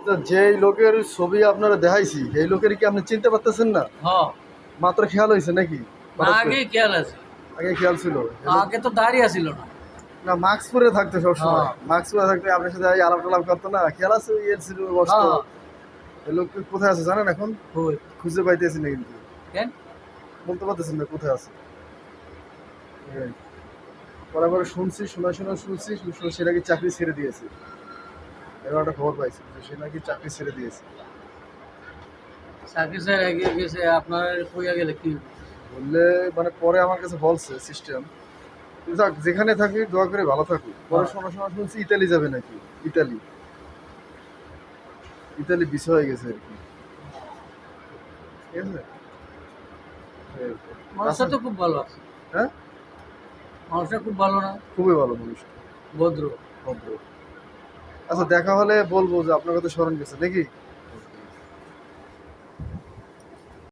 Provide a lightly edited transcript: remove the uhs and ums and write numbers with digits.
তো যেই লোকের ছবি আপনারা দেখাইছি এই লোকের কি আপনি চিনতে পারতেছেন না? হ্যাঁ, মাত্র খেয়াল হয়েছে নাকি? না হঠাৎ করে আগেই খেয়াল আছে। আগে খেয়াল ছিল? আগে তো দাঁড়িয়ে ছিল না। না, মাস্ক পরে থাকতো সবসময়। হ্যাঁ, মাস্ক পরে থাকতে আপনার সাথে এই আলাপ টালাপ করতো না? খেয়াল আছে ওই এর ছিল বসতো। হ্যাঁ, এই লোক কোথায় আছে জানেন এখন? কই? খুঁজে পাইতেছি না কিন্তু। কেন? বলতে পারতেছেন না কোথায় আছে। এই, পরে পরে শুনছি, শুনছি সে নাকি চাকরি ছেড়ে দিয়েছে। এবার একটা খবর পাইছি যে সে নাকি চাকরি ছেড়ে দিয়েছে। চাকরি স্যার এগিয়ে গেছে, আপনার কইয়া গেলে কি হইব? বললে মানে পরে আমার কাছে বলছে সিস্টেম, যাক যেখানে থাকি দোয়া করে ভালো থাকুক। পরে হ্যাঁ, শোনা শুনছি ইতালি যাবে নাকি। ইতালি ইতালি বিষয় হয়ে গেছে আর কি। ঠিক আছে। এই, মানুষটা তো খুব ভালো আছে। হ্যাঁ, মানুষটা খুব ভালো না? খুবই ভালো মানুষ, ভদ্র। ভদ্র। আচ্ছা দেখা হলে বলবো যে আপনার কথা স্মরণ গেছে নাকি।